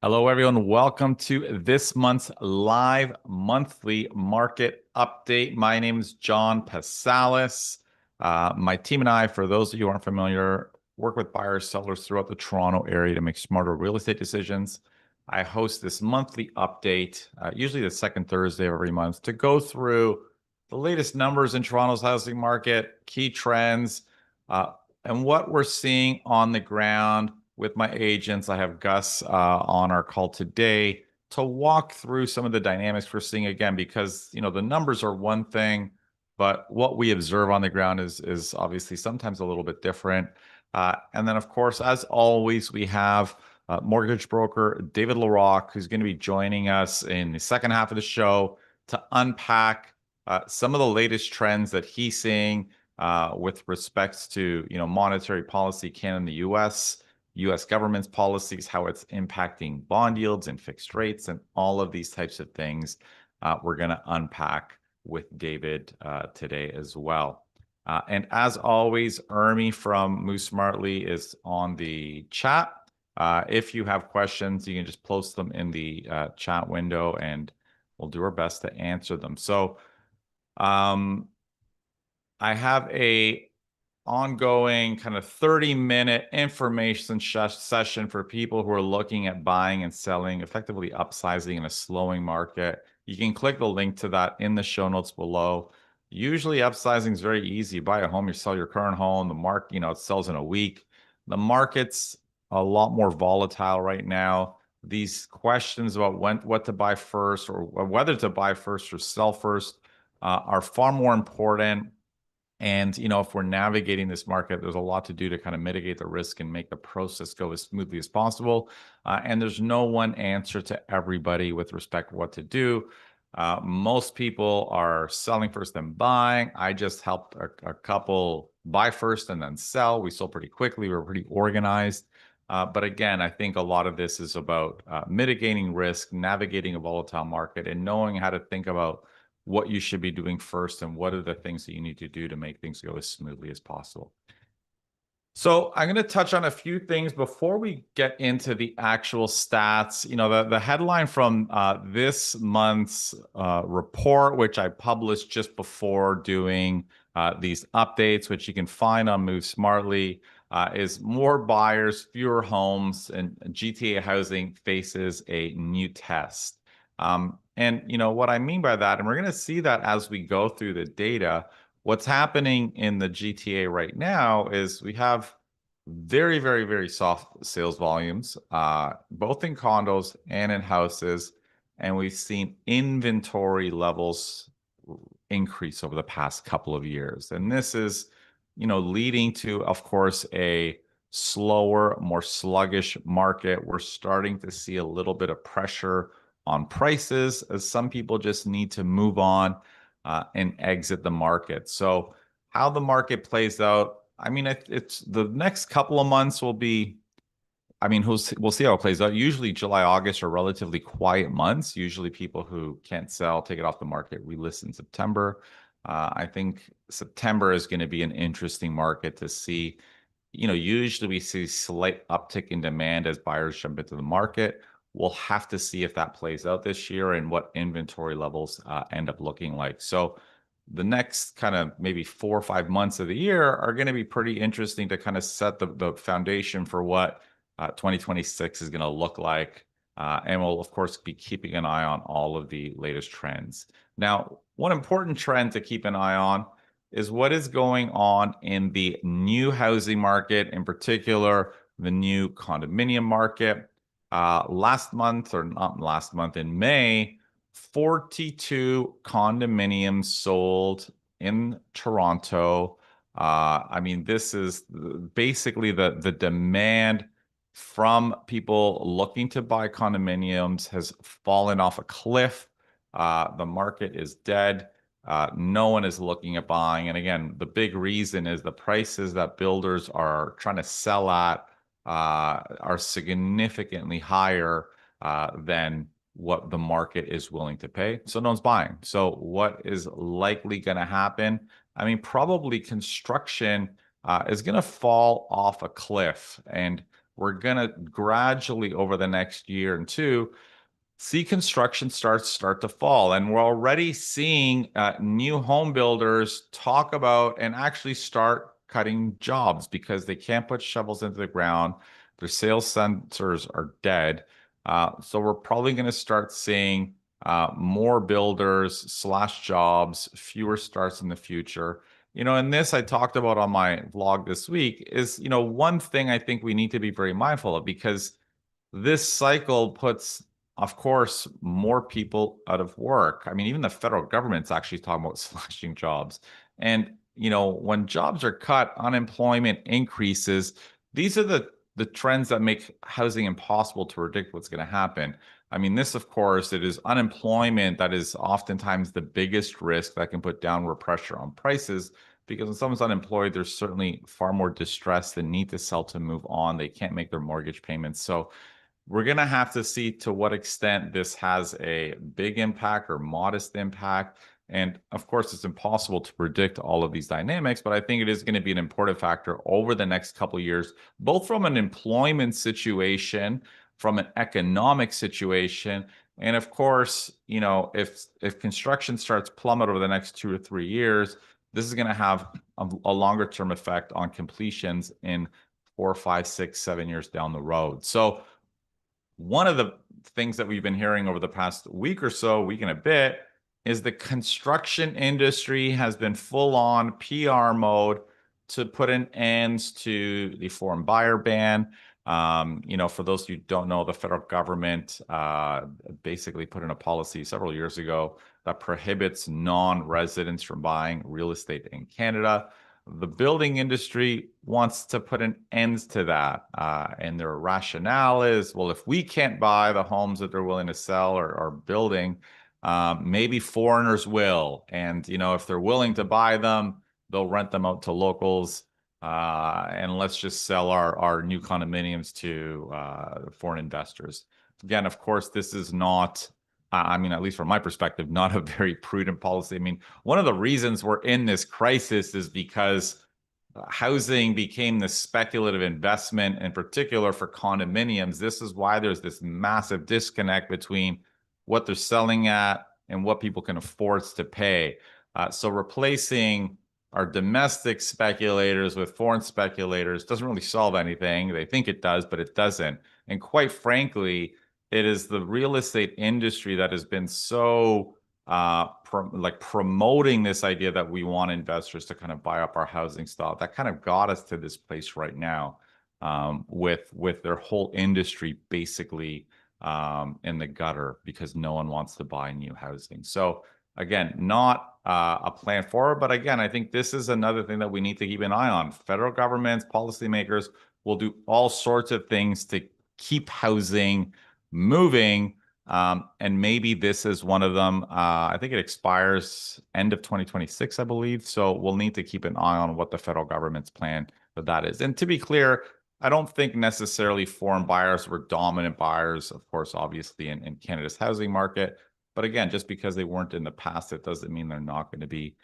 Hello, everyone. Welcome to this month's live monthly market update. My name is John Pasalis. My team and I, for those of you who aren't familiar, work with buyers, sellers throughout the Toronto area to make smarter real estate decisions. I host this monthly update, usually the second Thursday of every month, to go through the latest numbers in Toronto's housing market, key trends, uh, and what we're seeing on the ground with my agents. I have Gus on our call today to walk through some of the dynamics we're seeing again, because the numbers are one thing, but what we observe on the ground is obviously sometimes a little bit different. And then, of course, as always, we have mortgage broker David Larock, who's going to be joining us in the second half of the show to unpack some of the latest trends that he's seeing with respects to monetary policy, Canada and the U.S. government's policies, how it's impacting bond yields and fixed rates, and all of these types of things we're going to unpack with David today as well. And as always, Urmi from Move Smartly is on the chat. If you have questions, you can just post them in the chat window, and we'll do our best to answer them. So I have a ongoing kind of 30-minute information session for people who are looking at buying and selling, effectively upsizing in a slowing market. You can click the link to that in the show notes below. Usually upsizing is very easy. You buy a home, you sell your current home, the market, it sells in a week. The market's a lot more volatile right now. These questions about what to buy first, or whether to buy first or sell first, are far more important. And, if we're navigating this market, there's a lot to do to kind of mitigate the risk and make the process go as smoothly as possible. And there's no one answer to everybody with respect to what to do. Most people are selling first and buying. I just helped a couple buy first and then sell. We sold pretty quickly. We're pretty organized. But again, I think a lot of this is about mitigating risk, navigating a volatile market, and knowing how to think about what you should be doing first and what are the things that you need to do to make things go as smoothly as possible. So I'm going to touch on a few things before we get into the actual stats. The headline from this month's report, which I published just before doing these updates, which you can find on Move Smartly, is more buyers, fewer homes, and GTA housing faces a new test. And what I mean by that, and we're going to see that as we go through the data, what's happening in the GTA right now is we have very, very, very soft sales volumes, both in condos and in houses. And we've seen inventory levels increase over the past couple of years. And this is, leading to, of course, a slower, more sluggish market. We're starting to see a little bit of pressure on prices as some people just need to move on and exit the market. So how the market plays out, I mean, it's the next couple of months will be, we'll see how it plays out. Usually July, August are relatively quiet months. Usually people who can't sell, take it off the market, relist in September. I think September is going to be an interesting market to see. Usually we see slight uptick in demand as buyers jump into the market. We'll have to see if that plays out this year and what inventory levels end up looking like. So the next kind of maybe 4 or 5 months of the year are going to be pretty interesting to kind of set the foundation for what 2026 is going to look like. And we'll, of course, be keeping an eye on all of the latest trends. Now, one important trend to keep an eye on is what is going on in the new housing market, in particular, the new condominium market. Last month, or not last month, in May, 42 condominiums sold in Toronto. This is basically the demand from people looking to buy condominiums has fallen off a cliff. The market is dead. No one is looking at buying. And again, the big reason is the prices that builders are trying to sell at are significantly higher than what the market is willing to pay. So no one's buying. So what is likely going to happen? Probably construction is going to fall off a cliff. And we're going to gradually over the next year and two see construction start to fall. And we're already seeing new home builders talk about and actually start cutting jobs because they can't put shovels into the ground. Their sales centers are dead. So we're probably going to start seeing more builders slash jobs, fewer starts in the future. And this I talked about on my vlog this week is, one thing I think we need to be very mindful of because this cycle puts, of course, more people out of work. I mean, even the federal government's actually talking about slashing jobs. And, when jobs are cut, unemployment increases. These are the trends that make housing impossible to predict what's going to happen. I mean, this, of course, it is unemployment that is oftentimes the biggest risk that can put downward pressure on prices because when someone's unemployed, there's certainly far more distress than need to sell to move on. They can't make their mortgage payments. So we're going to have to see to what extent this has a big impact or modest impact. And of course, it's impossible to predict all of these dynamics, but I think it is going to be an important factor over the next couple of years, both from an employment situation, from an economic situation, and of course, if construction starts plummet over the next 2 or 3 years, this is going to have a longer term effect on completions in 4, 5, 6, 7 years down the road. So one of the things that we've been hearing over the past week or so, week and a bit, is the construction industry has been full on PR mode to put an end to the foreign buyer ban. For those who don't know, the federal government basically put in a policy several years ago that prohibits non-residents from buying real estate in Canada. The building industry wants to put an end to that. And their rationale is, well, if we can't buy the homes that they're willing to sell or building, maybe foreigners will. And, if they're willing to buy them, they'll rent them out to locals. And let's just sell our new condominiums to foreign investors. Again, of course, this is not, at least from my perspective, not a very prudent policy. I mean, one of the reasons we're in this crisis is because housing became this speculative investment, in particular for condominiums. This is why there's this massive disconnect between what they're selling at and what people can afford to pay. So replacing our domestic speculators with foreign speculators doesn't really solve anything. They think it does, but it doesn't. And quite frankly, it is the real estate industry that has been so promoting this idea that we want investors to kind of buy up our housing stock. That kind of got us to this place right now, with their whole industry basically in the gutter because no one wants to buy new housing. So again, not a plan forward, but again, I think this is another thing that we need to keep an eye on. Federal governments, policymakers will do all sorts of things to keep housing moving. And maybe this is one of them. I think it expires end of 2026, I believe. So we'll need to keep an eye on what the federal government's plan for that is. And to be clear, I don't think necessarily foreign buyers were dominant buyers, of course, obviously in Canada's housing market. But again, just because they weren't in the past, it doesn't mean they're not going to be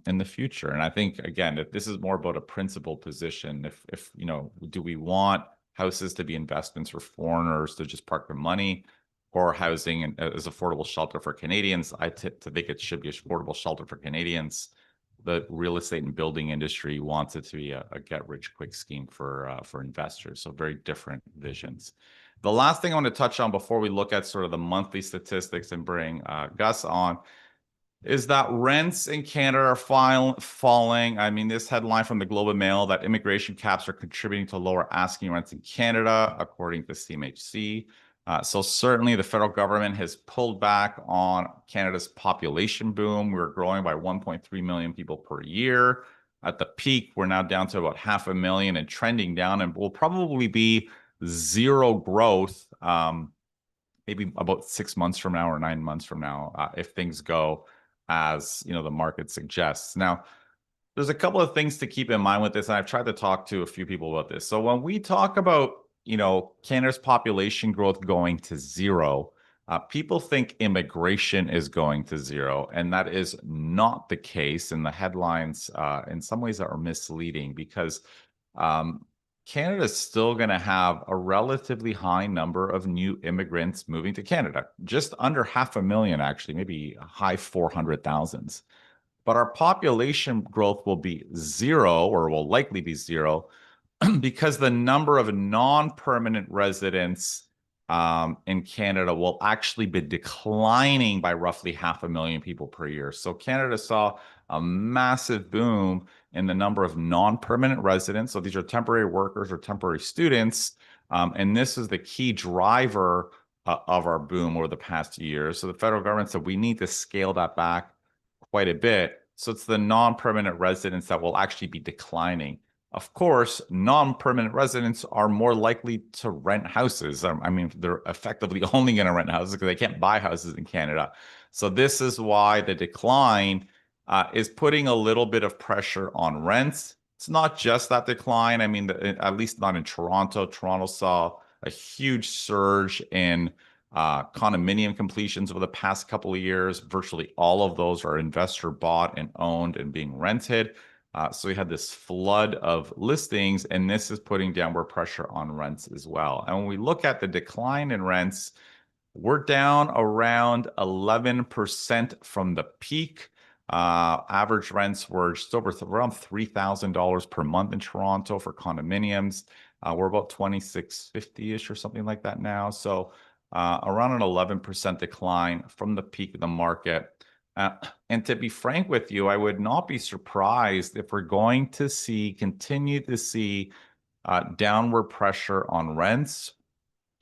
in the future. And I think, again, if this is more about a principled position, if do we want houses to be investments for foreigners to just park their money, or housing as affordable shelter for Canadians? I think it should be affordable shelter for Canadians. The real estate and building industry wants it to be a get-rich-quick scheme for investors. So very different visions. The last thing I want to touch on before we look at sort of the monthly statistics and bring Gus on is that rents in Canada are falling. I mean, this headline from the Globe and Mail that immigration caps are contributing to lower asking rents in Canada, according to CMHC. So certainly the federal government has pulled back on Canada's population boom. We're growing by 1.3 million people per year. At the peak, we're now down to about 500,000 and trending down, and will probably be zero growth maybe about 6 months from now or 9 months from now if things go as the market suggests. Now, there's a couple of things to keep in mind with this, and I've tried to talk to a few people about this. So when we talk about Canada's population growth going to zero, people think immigration is going to zero, and that is not the case. And the headlines, in some ways, are misleading because Canada is still going to have a relatively high number of new immigrants moving to Canada, just under 500,000, actually, maybe high 400,000s. But our population growth will be zero, or will likely be zero, because the number of non-permanent residents in Canada will actually be declining by roughly 500,000 people per year. So Canada saw a massive boom in the number of non-permanent residents. So these are temporary workers or temporary students. And this is the key driver of our boom over the past years. So the federal government said we need to scale that back quite a bit. So it's the non-permanent residents that will actually be declining. Of course, non-permanent residents are more likely to rent houses. I mean, they're effectively only going to rent houses because they can't buy houses in Canada. So this is why the decline is putting a little bit of pressure on rents. It's not just that decline. I mean, at least not in Toronto. Toronto saw a huge surge in condominium completions over the past couple of years. Virtually all of those are investor bought and owned and being rented. So we had this flood of listings, and this is putting downward pressure on rents as well. And when we look at the decline in rents, we're down around 11% from the peak. Average rents were just over around $3,000 per month in Toronto for condominiums. We're about 2650-ish or something like that now. So around an 11% decline from the peak of the market. And to be frank with you, I would not be surprised if we're going to continue to see downward pressure on rents.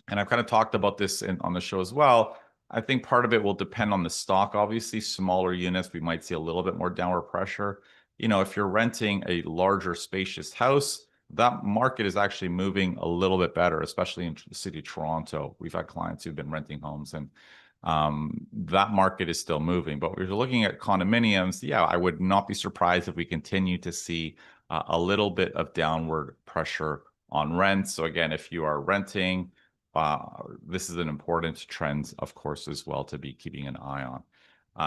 And I've kind of talked about this on the show as well. I think part of it will depend on the stock. Obviously, smaller units, we might see a little bit more downward pressure. You know, if you're renting a larger, spacious house, that market is actually moving a little bit better, especially in the city of Toronto. We've had clients who've been renting homes, and that market is still moving. But if you're looking at condominiums, yeah, I would not be surprised if we continue to see a little bit of downward pressure on rents. So again, if you are renting, this is an important trend, of course, as well, to be keeping an eye on.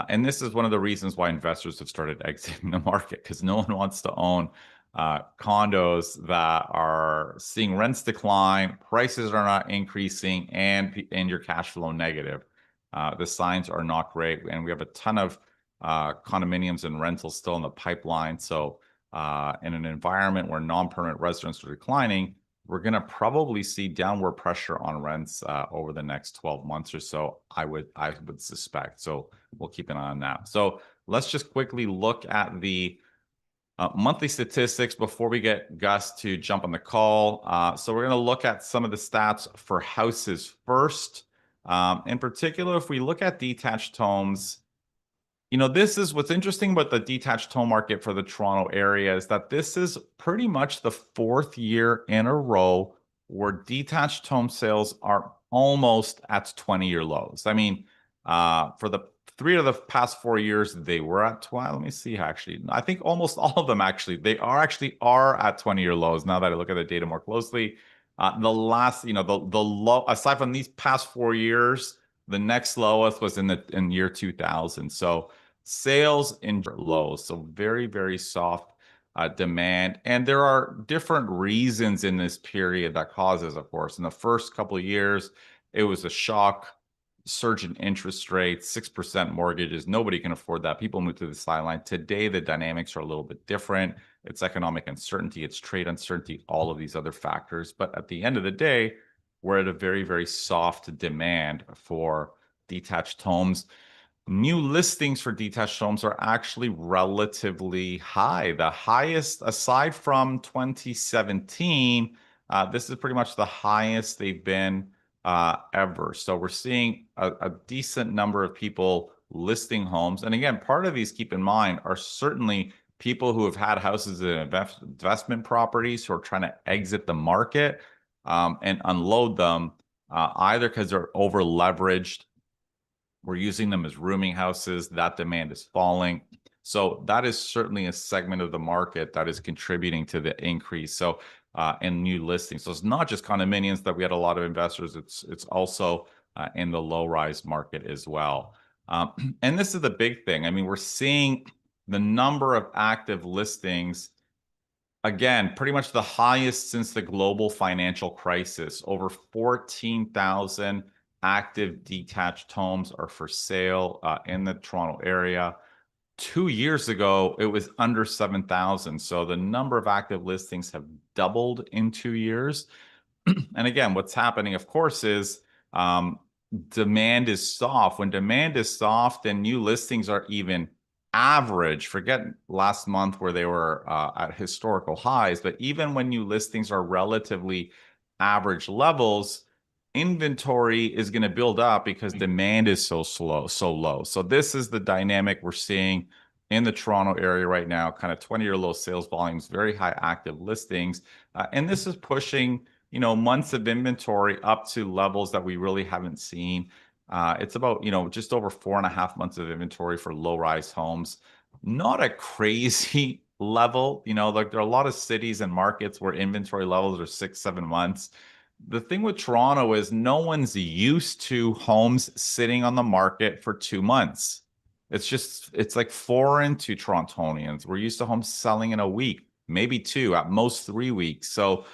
And this is one of the reasons why investors have started exiting the market, because no one wants to own condos that are seeing rents decline, prices are not increasing, and your cash flow negative. The signs are not great, and we have a ton of condominiums and rentals still in the pipeline. So in an environment where non-permanent residents are declining, we're going to probably see downward pressure on rents over the next 12 months or so, I would suspect. So we'll keep an eye on that. So let's just quickly look at the monthly statistics before we get Gus to jump on the call. So we're going to look at some of the stats for houses first. In particular, if we look at detached homes, you know, this is what's interesting about the detached home market for the Toronto area, is that this is pretty much the fourth year in a row where detached home sales are almost at 20-year lows. I mean, for the 3 of the past 4 years, they were at 20. Let me see, actually. I think almost all of them, actually, they are at 20-year lows now that I look at the data more closely. The last, you know, the low, aside from these past 4 years, the next lowest was in year 2000. So sales in lows. So very, very soft demand. And there are different reasons in this period that causes, of course. In the first couple of years, it was a shock, surge in interest rates, 6% mortgages. Nobody can afford that. People move to the sideline. Today, the dynamics are a little bit different. It's economic uncertainty, it's trade uncertainty, all of these other factors. But at the end of the day, we're at a very, very soft demand for detached homes. New listings for detached homes are actually relatively high. The highest, aside from 2017, this is pretty much the highest they've been ever. So we're seeing a decent number of people listing homes. And again, part of these, keep in mind, are certainly people who have had houses in investment properties who are trying to exit the market and unload them, either because they're over leveraged. We're using them as rooming houses. That demand is falling. So that is certainly a segment of the market that is contributing to the increase. So in new listings. So it's not just condominiums that we had a lot of investors. It's also in the low-rise market as well. And this is the big thing. I mean, we're seeing the number of active listings again, pretty much the highest since the global financial crisis. Over 14,000 active detached homes are for sale in the Toronto area. 2 years ago, it was under 7,000. So the number of active listings have doubled in 2 years. And again, what's happening, of course, is demand is soft. When demand is soft, then new listings are even average. Forget last month where they were at historical highs, but even when new listings are relatively average levels, inventory is going to build up because demand is so low. So this is the dynamic we're seeing in the Toronto area right now, kind of 20-year low sales volumes, very high active listings. And this is pushing months of inventory up to levels that we really haven't seen. It's about, just over 4.5 months of inventory for low-rise homes. Not a crazy level, like there are a lot of cities and markets where inventory levels are 6, 7 months. The thing with Toronto is no one's used to homes sitting on the market for 2 months. It's like foreign to Torontonians. We're used to homes selling in a week, maybe two, at most 3 weeks. So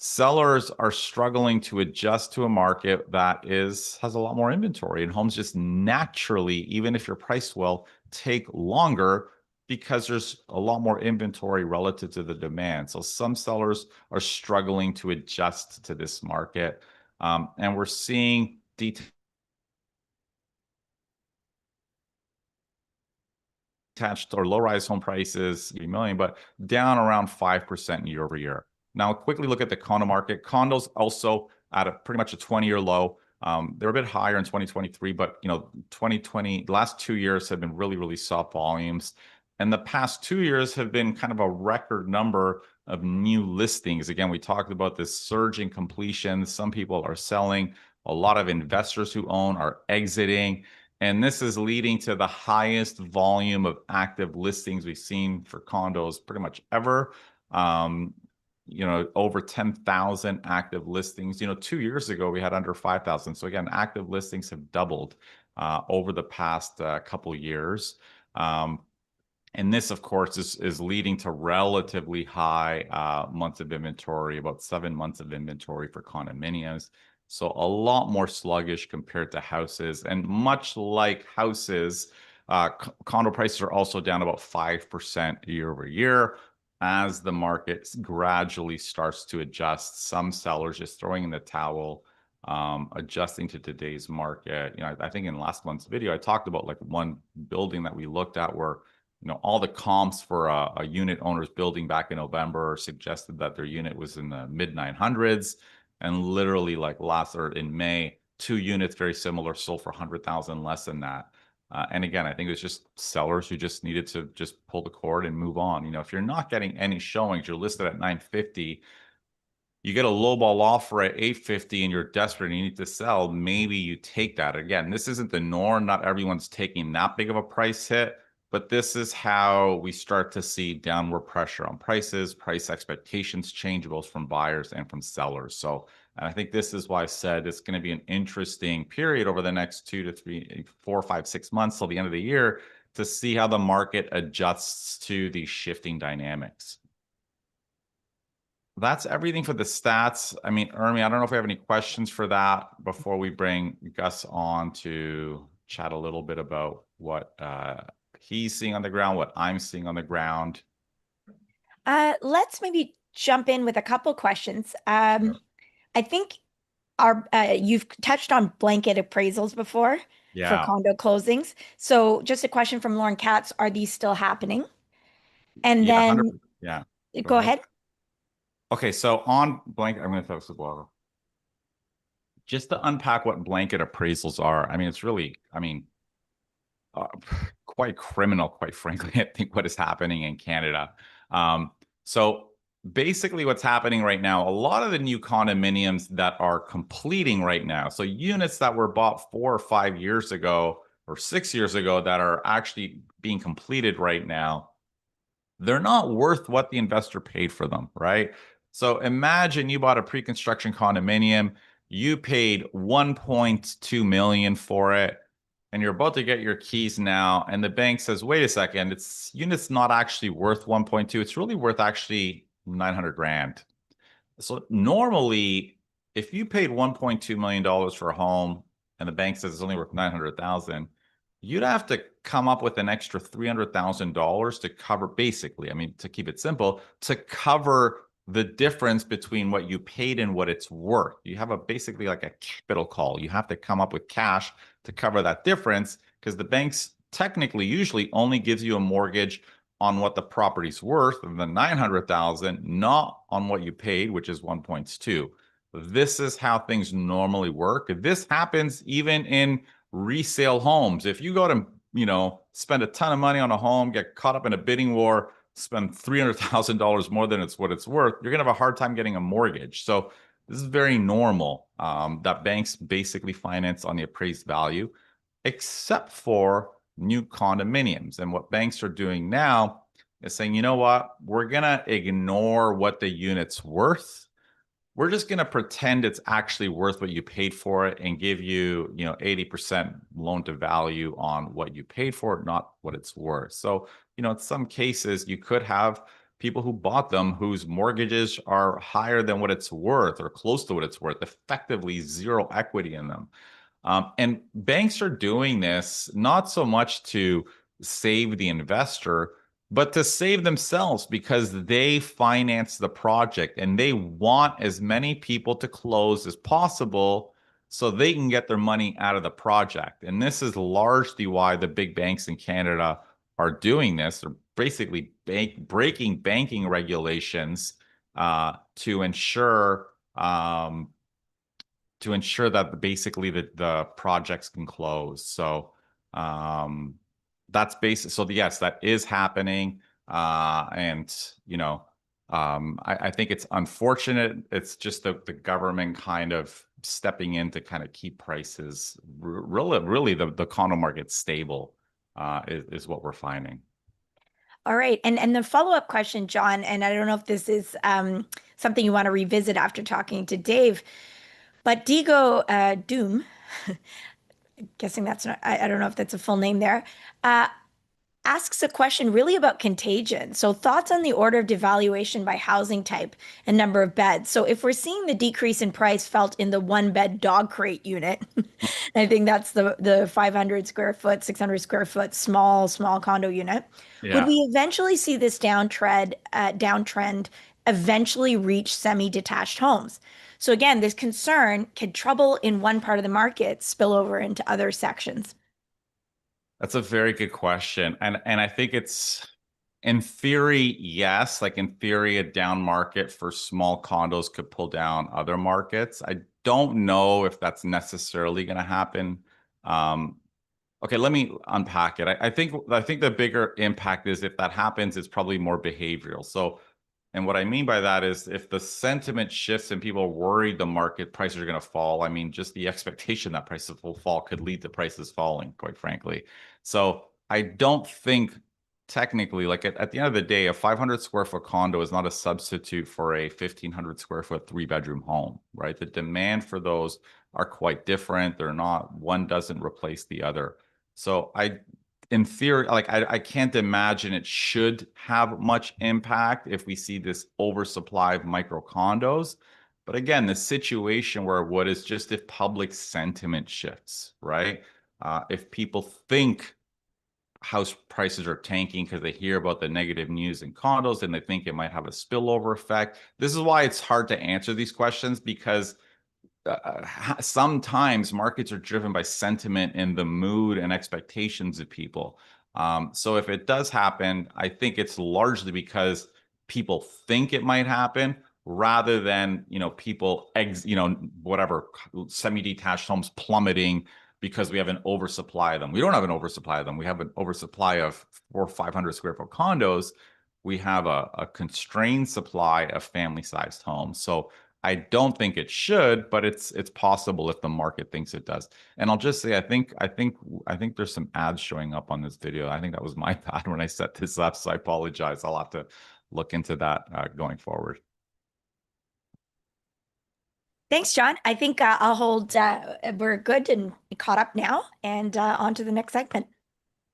sellers are struggling to adjust to a market that has a lot more inventory, and homes just naturally, even if you're priced well, take longer because there's a lot more inventory relative to the demand. So some sellers are struggling to adjust to this market. And we're seeing detached or low-rise home prices, 3 million, but down around 5% year over year. Now, quickly look at the condo market. Condos also at pretty much a 20-year low. They're a bit higher in 2023, but 2020, the last 2 years have been really, really soft volumes. And the past 2 years have been kind of a record number of new listings. Again, we talked about this surge in completions. Some people are selling. A lot of investors who own are exiting. And this is leading to the highest volume of active listings we've seen for condos pretty much ever. Over 10,000 active listings. 2 years ago, we had under 5,000. So again, active listings have doubled over the past couple years. And this, of course, is leading to relatively high months of inventory, about 7 months of inventory for condominiums. So a lot more sluggish compared to houses. And much like houses, condo prices are also down about 5% year over year as the market gradually starts to adjust. Some sellers just throwing in the towel, adjusting to today's market. I think in last month's video, I talked about like one building that we looked at where all the comps for a unit owner's building back in November suggested that their unit was in the mid 900s, and literally like in May, 2 units very similar sold for 100,000 less than that. And again, I think it was just sellers who just needed to just pull the cord and move on. If you're not getting any showings, you're listed at 950. You get a lowball offer at 850 and you're desperate and you need to sell, maybe you take that. Again, this isn't the norm. Not everyone's taking that big of a price hit, but this is how we start to see downward pressure on prices. Price expectations change both from buyers and from sellers. So, and I think this is why I said it's going to be an interesting period over the next 2 to 3, 4, 5, 6 months till the end of the year to see how the market adjusts to these shifting dynamics. That's everything for the stats. I mean, Urmi, I don't know if we have any questions for that before we bring Gus on to chat a little bit about what he's seeing on the ground, what I'm seeing on the ground. Let's maybe jump in with a couple questions. I think you've touched on blanket appraisals before for condo closings. So just a question from Lauren Katz, are these still happening? And then go ahead. Okay, so on blanket, I'm going to focus the water. Just to unpack what blanket appraisals are, I mean, it's really, quite criminal, quite frankly, I think what is happening in Canada. So basically what's happening right now, a lot of the new condominiums that are completing right now, so units that were bought 4 or 5 years ago or 6 years ago that are actually being completed right now, they're not worth what the investor paid for them, right? So imagine you bought a pre-construction condominium, you paid 1.2 million for it, and you're about to get your keys now, and the bank says, wait a second, unit's not actually worth 1.2, it's really worth actually 900 grand. So normally, if you paid $1.2 million for a home and the bank says it's only worth 900,000, you'd have to come up with an extra $300,000 to cover, basically, I mean, to keep it simple, to cover the difference between what you paid and what it's worth. You have a basically like a capital call. You have to come up with cash to cover that difference because the banks technically usually only gives you a mortgage on what the property's worth of the 900,000, not on what you paid, which is 1.2. This is how things normally work. This happens even in resale homes. If you go to, spend a ton of money on a home, get caught up in a bidding war, spend $300,000 more than it's what it's worth, you're going to have a hard time getting a mortgage. So this is very normal that banks basically finance on the appraised value, except for new condominiums. And what banks are doing now is saying, you know what, we're going to ignore what the unit's worth. We're just going to pretend it's actually worth what you paid for it and give you, 80% loan to value on what you paid for it, not what it's worth. So, in some cases, you could have people who bought them whose mortgages are higher than what it's worth or close to what it's worth, effectively zero equity in them. And banks are doing this not so much to save the investor, but to save themselves because they finance the project and they want as many people to close as possible so they can get their money out of the project. And this is largely why the big banks in Canada are doing this. They're basically breaking banking regulations to ensure that basically the projects can close. So that's basic. So yes, that is happening. And I think it's unfortunate. It's just the government kind of stepping in to kind of keep prices really the condo market stable is what we're finding. All right. And the follow-up question, John, and I don't know if this is something you want to revisit after talking to Dave, but Digo Doom, guessing that's not, I don't know if that's a full name there, asks a question really about contagion. So thoughts on the order of devaluation by housing type and number of beds. So if we're seeing the decrease in price felt in the one bed dog crate unit, I think that's the 500 square foot, 600 square foot, small condo unit. Would Yeah. we eventually see this downtrend eventually reach semi-detached homes? So again, this concern, can trouble in one part of the market spill over into other sections? That's a very good question. And I think it's in theory, yes. Like in theory, a down market for small condos could pull down other markets. I don't know if that's necessarily going to happen. Um, okay, let me unpack it. I think the bigger impact is if that happens, it's probably more behavioral. So and what I mean by that is if the sentiment shifts and people are worried the market prices are going to fall, I mean, just the expectation that prices will fall could lead to prices falling, quite frankly. So I don't think technically, like at the end of the day, a 500 square foot condo is not a substitute for a 1,500 square foot 3 bedroom home, right? The demand for those are quite different. They're not, one doesn't replace the other. So in theory, like I can't imagine it should have much impact if we see this oversupply of micro condos. But again, the situation where what is just if public sentiment shifts, right? If people think house prices are tanking because they hear about the negative news in condos and they think it might have a spillover effect. This is why it's hard to answer these questions because sometimes markets are driven by sentiment and the mood and expectations of people. So if it does happen, I think it's largely because people think it might happen rather than, people, whatever, semi-detached homes plummeting because we have an oversupply of them. We don't have an oversupply of them. We have an oversupply of 400 or 500 square foot condos. We have a constrained supply of family-sized homes. So I don't think it should, but it's possible if the market thinks it does. And I'll just say, I think there's some ads showing up on this video. I think that was my bad when I set this up, so I apologize. I'll have to look into that going forward. Thanks, John. I think I'll hold, we're good and caught up now and on to the next segment.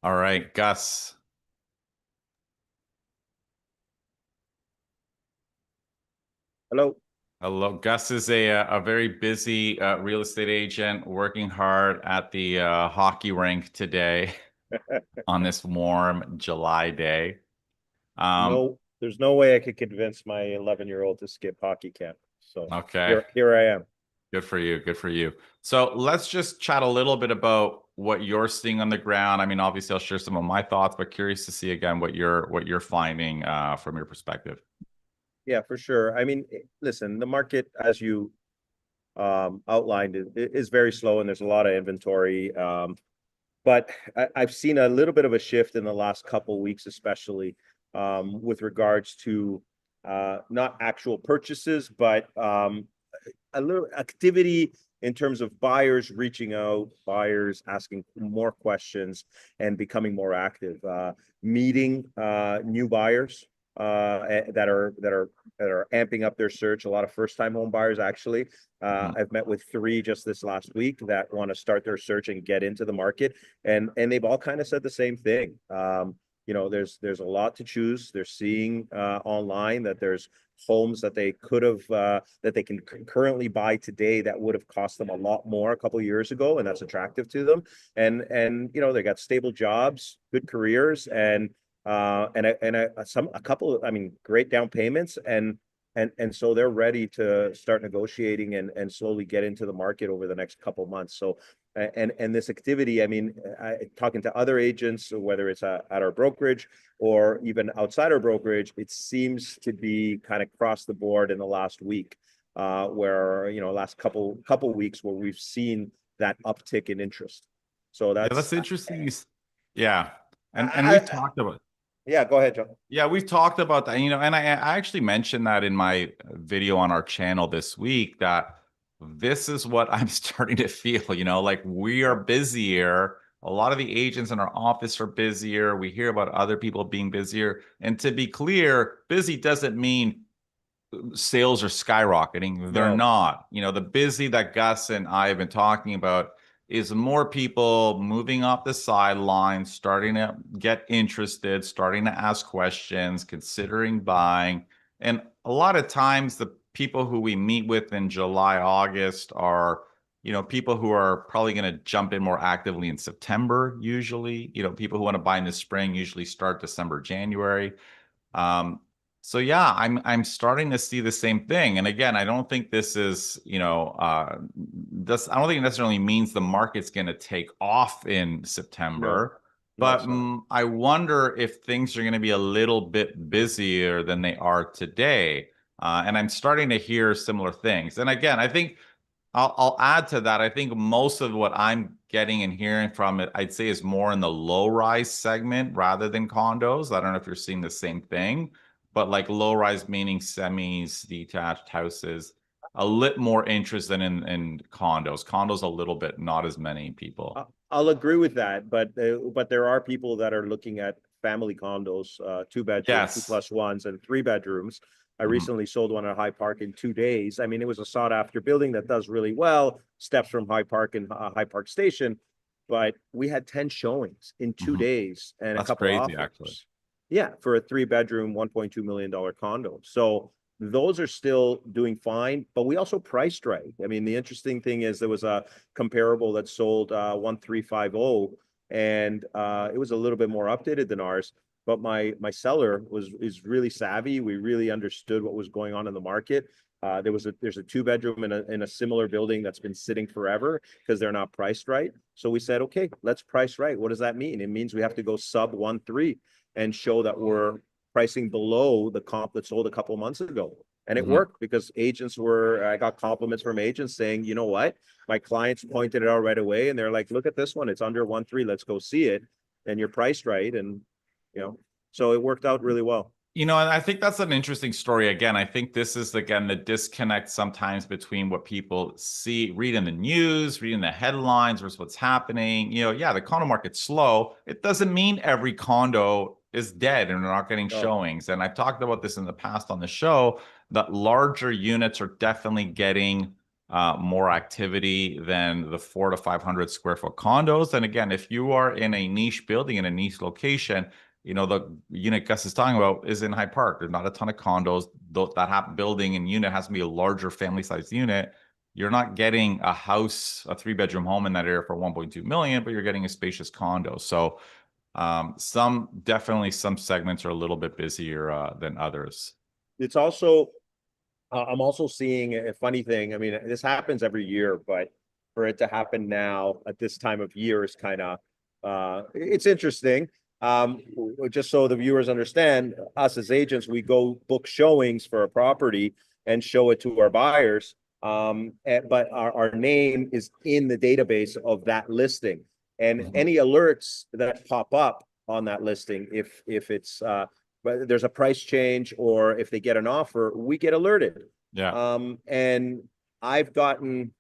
All right, Gus. Hello. Hello. Gus is a very busy real estate agent working hard at the hockey rink today on this warm July day. Um, No, there's no way I could convince my 11-year-old to skip hockey camp. So okay. here I am. Good for you. Good for you. So let's just chat a little bit about what you're seeing on the ground. I mean, obviously, I'll share some of my thoughts, but curious to see again what you're finding from your perspective. Yeah, for sure. I mean, listen, the market, as you outlined, is very slow, and there's a lot of inventory. But I've seen a little bit of a shift in the last couple weeks, especially with regards to not actual purchases, but a little activity in terms of buyers reaching out, buyers asking more questions, and becoming more active, meeting new buyers that are amping up their search. A lot of first-time home buyers, actually. Mhm. I've met with three just this last week that want to start their search and get into the market, and they've all kind of said the same thing. There's a lot to choose. They're seeing online that there's homes that they could have that they can currently buy today that would have cost them a lot more a couple of years ago, and that's attractive to them. And they got stable jobs, good careers, and a couple of, I mean, great down payments, and so they're ready to start negotiating and slowly get into the market over the next couple of months. So and this activity, I mean, talking to other agents, whether it's at our brokerage or even outside our brokerage, it seems to be kind of across the board in the last week, where last couple weeks where we've seen that uptick in interest. So Yeah, that's that's interesting. Yeah, and we've I talked about. yeah, go ahead, John. Yeah, we've talked about that, and I actually mentioned that in my video on our channel this week that this is what I'm starting to feel, like we are Yeah, busier. A lot of the agents in our office are busier. We hear about other people being busier. And to be clear, busy doesn't mean sales are skyrocketing. They're no, not. The busy that Gus and I have been talking about is more people moving off the sidelines, starting to get interested, starting to ask questions, considering buying. And a lot of times, the people who we meet with in July, August are, people who are probably going to jump in more actively in September, usually. People who want to buy in the spring usually start December, January. Um, so yeah, I'm starting to see the same thing. And again, I don't think this is, this I don't think it necessarily means the market's going to take off in no, September, no, but it's not. I wonder if things are going to be a little bit busier than they are today. And I'm starting to hear similar things. And again, I think I'll add to that. I think most of what I'm getting and hearing from it, I'd say, is more in the low rise segment rather than condos. I don't know if you're seeing the same thing, but like low rise meaning semis, detached houses, a little more interest than in condos. Condos a little bit, not as many people. I'll agree with that, but there are people that are looking at family condos, 2 bedroom, two Yes. plus ones, and 3 bedrooms. I Mhm. recently sold one at High Park in 2 days. I mean, it was a sought after building that does really well, steps from High Park and High Park Station, but we had 10 showings in two Mhm. days and a That's couple crazy, actually. offers. Yeah, for a 3 bedroom, $1.2 million condo. So those are still doing fine, but we also priced right. I mean, the interesting thing is there was a comparable that sold 1350, and it was a little bit more updated than ours. But my seller is really savvy. We really understood what was going on in the market. There's a 2 bedroom in a similar building that's been sitting forever because they're not priced right. So we said, okay, let's price right. What does that mean? It means we have to go sub 1.3 and show that we're pricing below the comp that sold a couple of months ago. And it Mhm. worked because I got compliments from agents saying, you know what? My clients pointed it out right away, and they're like, look at this one. It's under 1.3. Let's go see it. And you're priced right. And, you know, so it worked out really well. And I think that's an interesting story. Again, I think this is, again, the disconnect sometimes between what people see, read in the news, reading the headlines versus what's happening. Yeah, the condo market's slow. It doesn't mean every condo is dead and they're not getting No, showings. And I've talked about this in the past on the show, that larger units are definitely getting more activity than the 400 to 500 square foot condos. And again, if you are in a niche building in a niche location, the unit Gus is talking about is in Hyde Park. There's not a ton of condos. That building and unit has to be a larger family sized unit. You're not getting a house, a 3-bedroom home in that area for 1.2 million, but you're getting a spacious condo. So some segments are a little bit busier than others. It's also, I'm also seeing a funny thing. I mean, this happens every year, but for it to happen now at this time of year is kind of, it's interesting. Just so the viewers understand, us as agents, we go book showings for a property and show it to our buyers. But our name is in the database of that listing, and any alerts that pop up on that listing, if it's but there's a price change or if they get an offer, we get alerted. Yeah. And I've gotten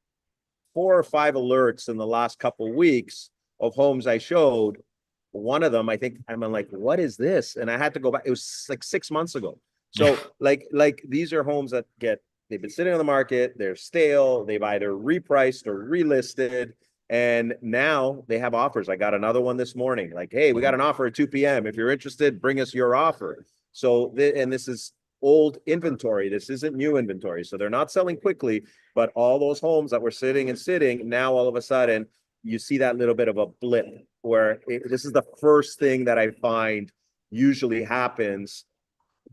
4 or 5 alerts in the last couple of weeks of homes I showed. One of them, I think, I'm like, what is this? And I had to go back. It was like 6 months ago. So like these are homes that they've been sitting on the market, they're stale, they've either repriced or relisted, and now they have offers. I got another one this morning, like, hey, we got an offer at 2 p.m. If you're interested, bring us your offer. So, and this is old inventory. This isn't new inventory. So they're not selling quickly, but all those homes that were sitting, now all of a sudden, you see that little bit of a blip where this is the first thing that I find usually happens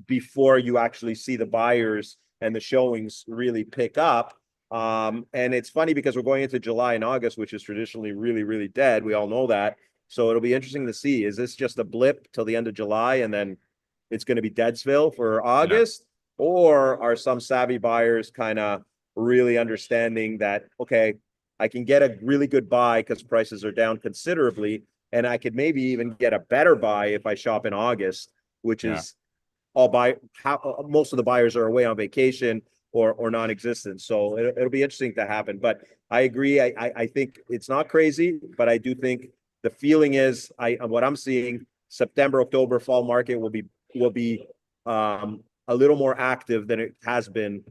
before you actually see the buyers and the showings really pick up. And it's funny because we're going into July and August, which is traditionally really, really dead. We all know that. So it'll be interesting to see, is this just a blip till the end of July and then it's going to be Deadsville for August? Yeah. Or are some savvy buyers kind of really understanding that, okay, I can get a really good buy because prices are down considerably, and I could maybe even get a better buy if I shop in August, which is most of the buyers are away on vacation or non-existent. So it'll be interesting to happen. But I agree. I think it's not crazy, but I do think the feeling is what I'm seeing, September, October fall market will be a little more active than it has been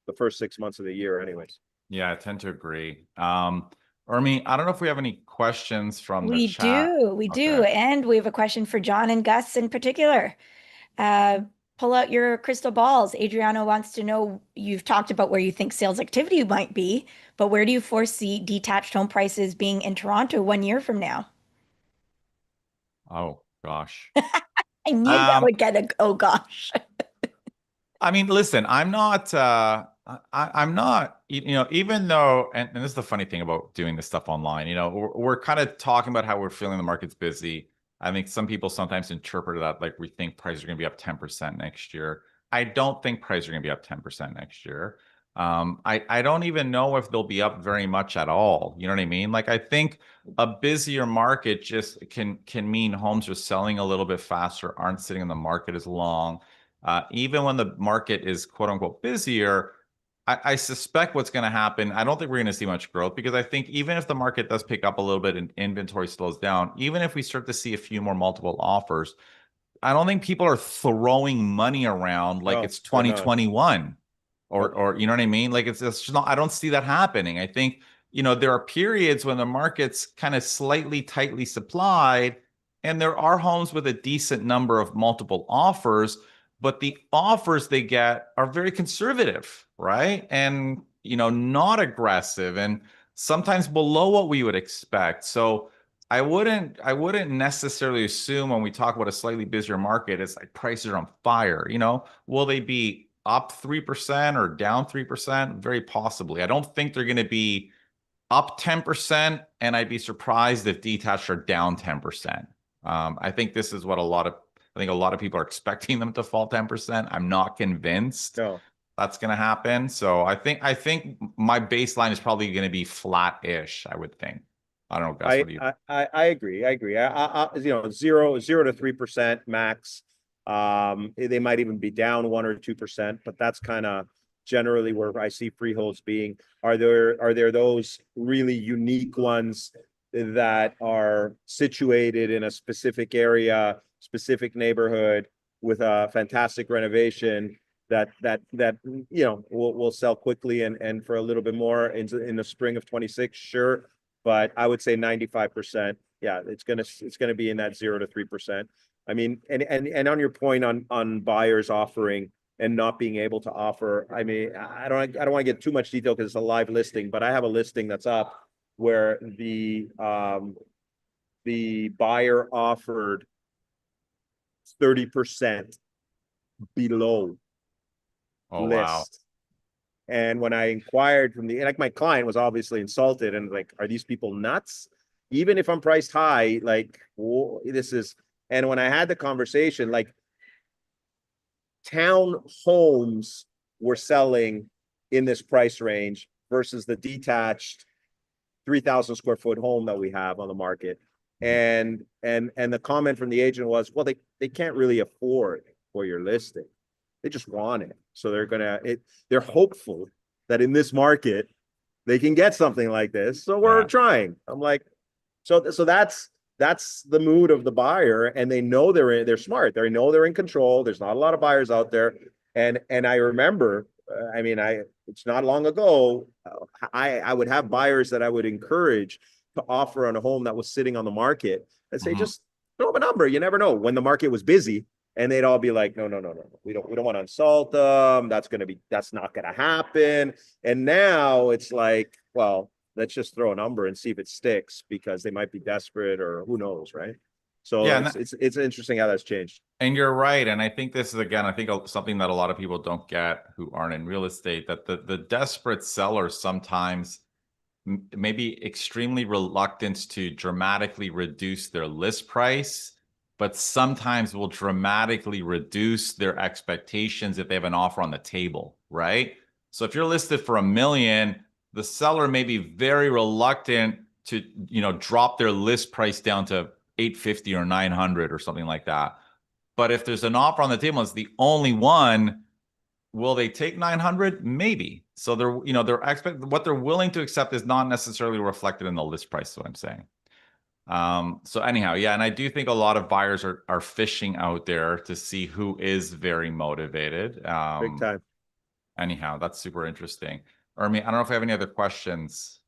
the first 6 months of the year anyways. Yeah, I tend to agree. Urmi, I don't know if we have any questions from the chat. We do. And we have a question for John and Gus in particular. Pull out your crystal balls. Adriano wants to know, you've talked about where you think sales activity might be, but where do you foresee detached home prices being in Toronto 1 year from now? Oh, gosh. I knew that would get a, oh, gosh. I mean, listen, I'm not, even though, and this is the funny thing about doing this stuff online, we're kind of talking about how we're feeling the market's busy. I think some people sometimes interpret that like we think prices are going to be up 10% next year. I don't think prices are going to be up 10% next year. I don't even know if they'll be up very much at all. You know what I mean? Like, I think a busier market just can mean homes are selling a little bit faster, aren't sitting in the market as long. Even when the market is quote unquote busier, I suspect what's going to happen, I don't think we're going to see much growth, because I think even if the market does pick up a little bit and inventory slows down, even if we start to see a few more multiple offers, I don't think people are throwing money around like it's 2021 or you know what I mean? Like it's just not, I don't see that happening. I think, there are periods when the market's kind of slightly tightly supplied and there are homes with a decent number of multiple offers, but the offers they get are very conservative, right? And, not aggressive and sometimes below what we would expect. So I wouldn't necessarily assume when we talk about a slightly busier market, it's like prices are on fire. Will they be up 3% or down 3%? Very possibly. I don't think they're going to be up 10%, and I'd be surprised if detached are down 10%. I think this is what a lot of people are expecting them to fall 10%. I'm not convinced that's going to happen. So I think my baseline is probably going to be flat-ish, I would think. I don't know, Gus, what do you? I agree. I 0 to 3% max. They might even be down 1 or 2%, but that's kind of generally where I see freeholds being. Are there those really unique ones that are situated in a specific area, specific neighborhood with a fantastic renovation that will sell quickly and for a little bit more in the spring of 26? Sure. But I would say 95%, yeah, it's gonna be in that 0 to 3%. I mean, and on your point on buyers offering and not being able to offer, I mean, I don't want to get too much detail because it's a live listing, but I have a listing that's up where the buyer offered 30% below Oh, wow. list. And when I inquired from like my client was obviously insulted and like, are these people nuts? Even if I'm priced high, like, whoa, this is, and when I had the conversation, like town homes were selling in this price range versus the detached 3,000 square foot home that we have on the market. And the comment from the agent was, well, they can't really afford for your listing. They just want it. So they're hopeful that in this market they can get something like this. So we're trying. I'm like, so that's the mood of the buyer, and they know they're smart. They know they're in control. There's not a lot of buyers out there. And I remember, I mean, it's not long ago, I would have buyers that I would encourage to offer on a home that was sitting on the market and say, just throw them a number. You never know when the market was busy. And they'd all be like, no. We don't want to insult them. That's not gonna happen. And now it's like, well, let's just throw a number and see if it sticks because they might be desperate or who knows, right? So Yeah, it's interesting how that's changed. and you're right. And I think this is, again, I think something that a lot of people don't get who aren't in real estate, that the desperate sellers sometimes may be extremely reluctant to dramatically reduce their list price, but sometimes will dramatically reduce their expectations if they have an offer on the table, right? So if you're listed for $1 million, the seller may be very reluctant to, drop their list price down to 850 or 900 or something like that. But if there's an offer on the table, it's the only one. Will they take 900? Maybe. So what they're willing to accept is not necessarily reflected in the list price. Is what I'm saying. So anyhow, yeah, and I do think a lot of buyers are fishing out there to see who is very motivated. Big time. Anyhow, that's super interesting. Urmi, I don't know if I have any other questions.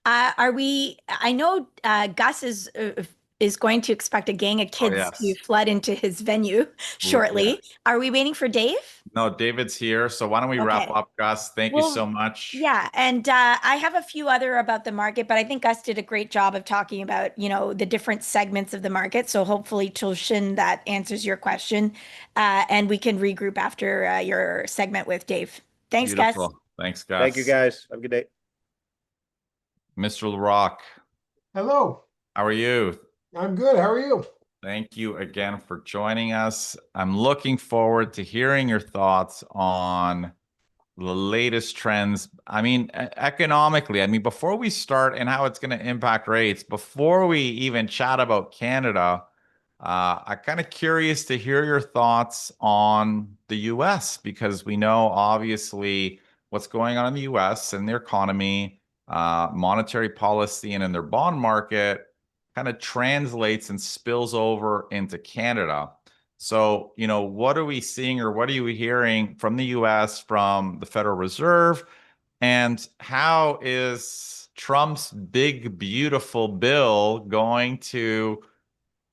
I know Gus is going to expect a gang of kids to flood into his venue shortly. Yes. Are we waiting for Dave? No, David's here. So why don't we wrap up, Gus? Thank you so much. Yeah. And I have a few other about the market, but I think Gus did a great job of talking about, the different segments of the market. So hopefully, Tulshin, that answers your question. And we can regroup after your segment with Dave. Thanks, Beautiful. Gus. Thanks, Gus. Thank you, guys. Have a good day. Mr. Larock. Hello. How are you? I'm good. How are you? Thank you again for joining us. I'm looking forward to hearing your thoughts on the latest trends. I mean, economically, before we start and how it's going to impact rates, before we even chat about Canada, I'm kind of curious to hear your thoughts on the US, because we know obviously what's going on in the US and their economy, monetary policy, and in their bond market kind of translates and spills over into Canada. So, what are we seeing or what are you hearing from the US, from the Federal Reserve? And how is Trump's big, beautiful bill going to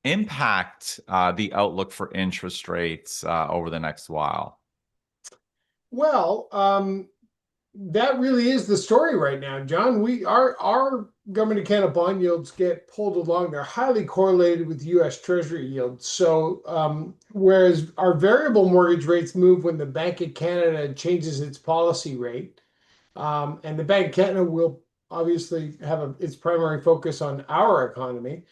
impact the outlook for interest rates over the next while? Well, that really is the story right now, John. Our government of Canada bond yields get pulled along. They're highly correlated with U.S. Treasury yields. So whereas our variable mortgage rates move when the Bank of Canada changes its policy rate, and the Bank of Canada will obviously have its primary focus on our economy.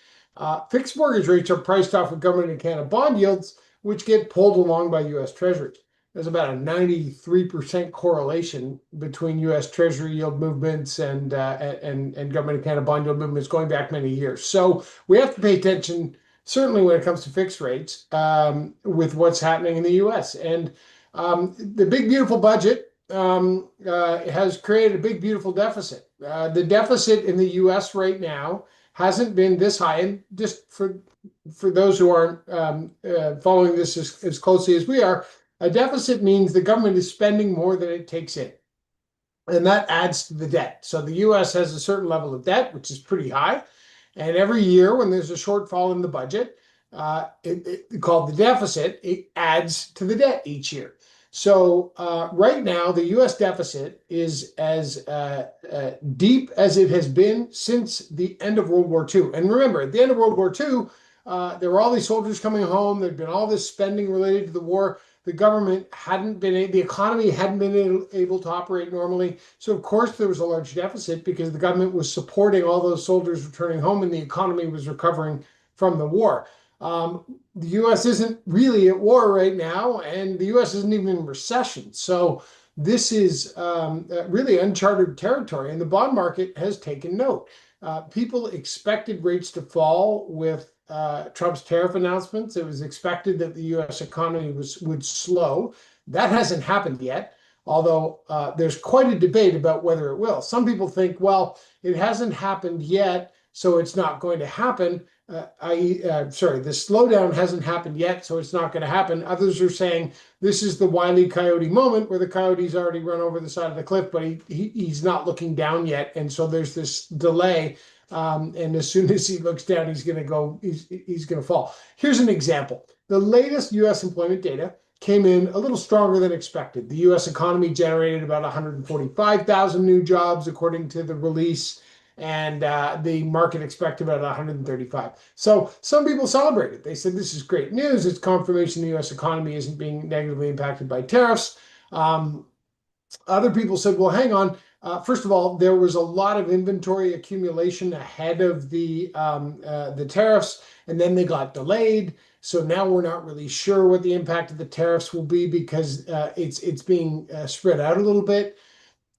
Fixed mortgage rates are priced off of government of Canada bond yields, which get pulled along by U.S. Treasuries. There's about a 93% correlation between U.S. Treasury yield movements and government of Canada bond yield movements going back many years. So we have to pay attention, certainly when it comes to fixed rates, with what's happening in the U.S. And the big beautiful budget has created a big beautiful deficit. The deficit in the U.S. right now hasn't been this high, and just for those who aren't following this as closely as we are. A deficit means the government is spending more than it takes in, and that adds to the debt. So the U.S. has a certain level of debt, which is pretty high. And every year when there's a shortfall in the budget, called the deficit. It adds to the debt each year. So right now, the U.S. deficit is as deep as it has been since the end of World War II. And remember, at the end of World War II, there were all these soldiers coming home. There'd been all this spending related to the war. The government hadn't been, the economy hadn't been able to operate normally. So of course there was a large deficit because the government was supporting all those soldiers returning home and the economy was recovering from the war. The U.S. isn't really at war right now, and the U.S. isn't even in recession. So this is really uncharted territory, and the bond market has taken note. People expected rates to fall with Trump's tariff announcements. It was expected that the U.S. economy would slow. That hasn't happened yet, although there's quite a debate about whether it will. Some people think, well, it hasn't happened yet, so it's not going to happen. The slowdown hasn't happened yet, so it's not going to happen. Others are saying this is the Wile E. Coyote moment where the coyote's already run over the side of the cliff, but he's not looking down yet. And so there's this delay. And as soon as he looks down, he's going to fall. Here's an example. The latest U.S. employment data came in a little stronger than expected. The U.S. economy generated about 145,000 new jobs, according to the release, and the market expected about 135. So some people celebrated. They said, this is great news. It's confirmation the U.S. economy isn't being negatively impacted by tariffs. Other people said, well, hang on. First of all, there was a lot of inventory accumulation ahead of the tariffs, and then they got delayed. So now we're not really sure what the impact of the tariffs will be because it's being spread out a little bit.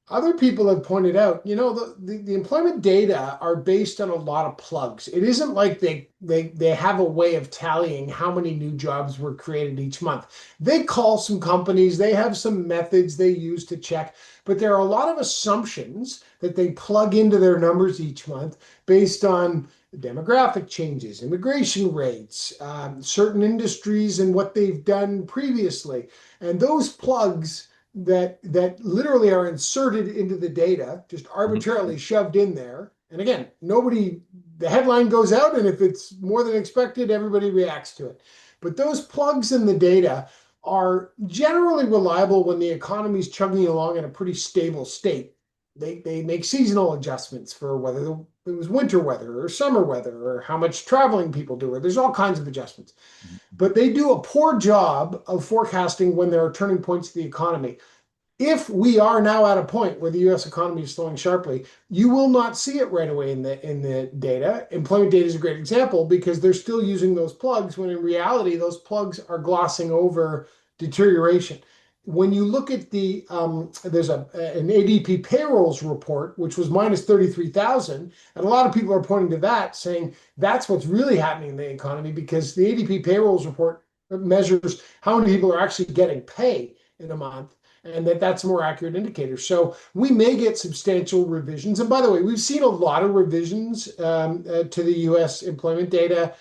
Other people have pointed out, the employment data are based on a lot of plugs. It isn't like they have a way of tallying how many new jobs were created each month. They call some companies, they have some methods they use to check, but there are a lot of assumptions that they plug into their numbers each month based on demographic changes, immigration rates, certain industries and what they've done previously. And those plugs that literally are inserted into the data, just arbitrarily shoved in there. And again, the headline goes out, and if it's more than expected, everybody reacts to it. But those plugs in the data are generally reliable when the economy's chugging along in a pretty stable state. They make seasonal adjustments for whether it was winter weather or summer weather or how much traveling people do, or there's all kinds of adjustments. But they do a poor job of forecasting when there are turning points to the economy. If we are now at a point where the U.S. economy is slowing sharply, you will not see it right away in the data. Employment data is a great example because they're still using those plugs when in reality, those plugs are glossing over deterioration. When you look at there's an ADP payrolls report, which was minus 33,000, and a lot of people are pointing to that, saying that's what's really happening in the economy because the ADP payrolls report measures how many people are actually getting pay in a month, and that's a more accurate indicator. So we may get substantial revisions. And by the way, we've seen a lot of revisions to the U.S. employment data,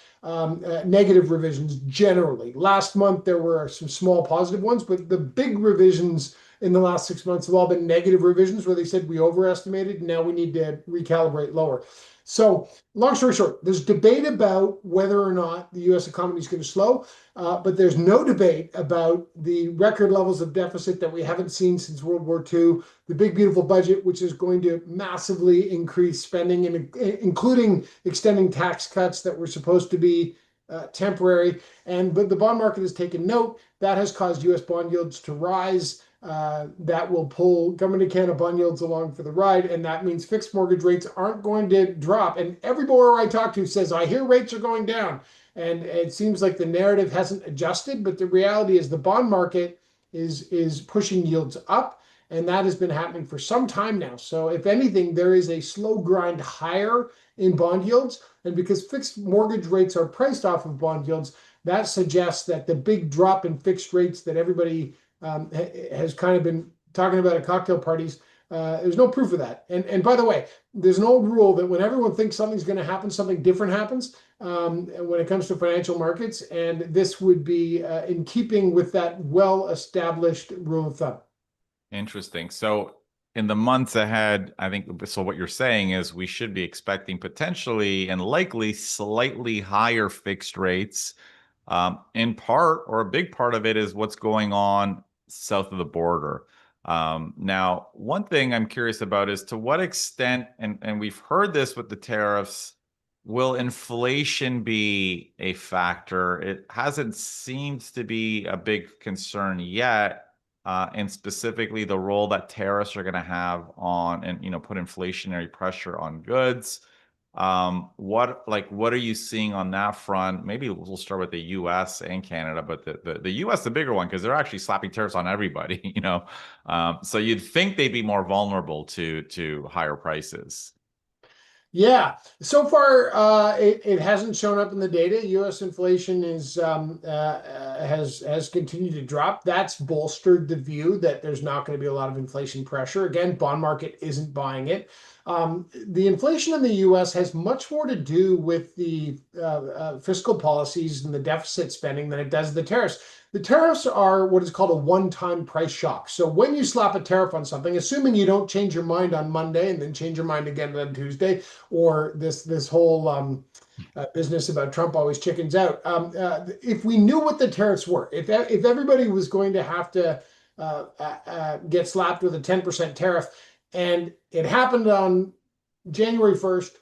negative revisions generally. Last month, there were some small positive ones, but the big revisions in the last 6 months have all been negative revisions where they said we overestimated, and now we need to recalibrate lower. So long story short, there's debate about whether or not the U.S. economy is going to slow, but there's no debate about the record levels of deficit that we haven't seen since World War II, the big, beautiful budget, which is going to massively increase spending, including extending tax cuts that were supposed to be temporary. But the bond market has taken note. That has caused U.S. bond yields to rise. That will pull Government of Canada bond yields along for the ride, and that means fixed mortgage rates aren't going to drop. And every borrower I talk to says, I hear rates are going down. And it seems like the narrative hasn't adjusted, but the reality is the bond market is pushing yields up, and that has been happening for some time now. So if anything, there is a slow grind higher in bond yields, and because fixed mortgage rates are priced off of bond yields, that suggests that the big drop in fixed rates that everybody has kind of been talking about at cocktail parties, there's no proof of that. And by the way, there's an old rule that when everyone thinks something's going to happen, something different happens when it comes to financial markets. And this would be in keeping with that well-established rule of thumb. Interesting. So in the months ahead, I think, so what you're saying is we should be expecting potentially and likely slightly higher fixed rates. In part, or a big part of it, is what's going on south of the border. Now, one thing I'm curious about is to what extent, and we've heard this with the tariffs, will inflation be a factor? It hasn't seemed to be a big concern yet. And specifically the role that tariffs are going to have on, and put inflationary pressure on goods. What are you seeing on that front? Maybe we'll start with the U.S. and Canada, but the U.S. the bigger one, because they're actually slapping tariffs on everybody. So you'd think they'd be more vulnerable to higher prices. Yeah, so far it hasn't shown up in the data. U.S. inflation has continued to drop. That's bolstered the view that there's not going to be a lot of inflation pressure. Again, bond market isn't buying it. The inflation in the U.S. has much more to do with the fiscal policies and the deficit spending than it does the tariffs. The tariffs are what is called a one-time price shock. So when you slap a tariff on something, assuming you don't change your mind on Monday and then change your mind again on Tuesday, or this whole business about Trump always chickens out. If we knew what the tariffs were, if everybody was going to have to get slapped with a 10% tariff, and it happened on January 1st,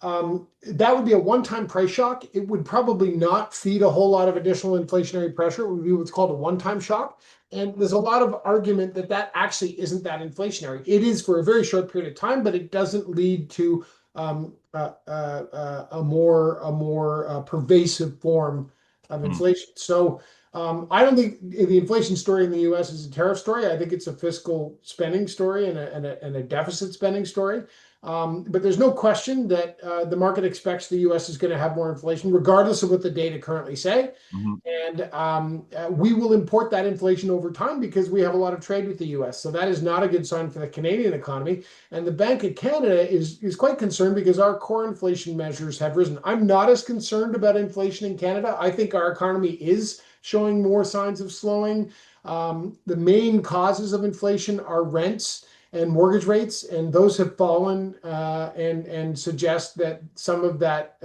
that would be a one-time price shock. It would probably not feed a whole lot of additional inflationary pressure. It would be what's called a one-time shock. And there's a lot of argument that that actually isn't that inflationary. It is for a very short period of time, but it doesn't lead to a more pervasive form of inflation. So I don't think the inflation story in the U.S. is a tariff story. I think it's a fiscal spending story and a deficit spending story. But there's no question that the market expects the U.S. is going to have more inflation, regardless of what the data currently say. And we will import that inflation over time because we have a lot of trade with the U.S. So that is not a good sign for the Canadian economy. And the Bank of Canada is quite concerned because our core inflation measures have risen. I'm not as concerned about inflation in Canada. I think our economy is showing more signs of slowing. The main causes of inflation are rents and mortgage rates, and those have fallen and suggest that some of that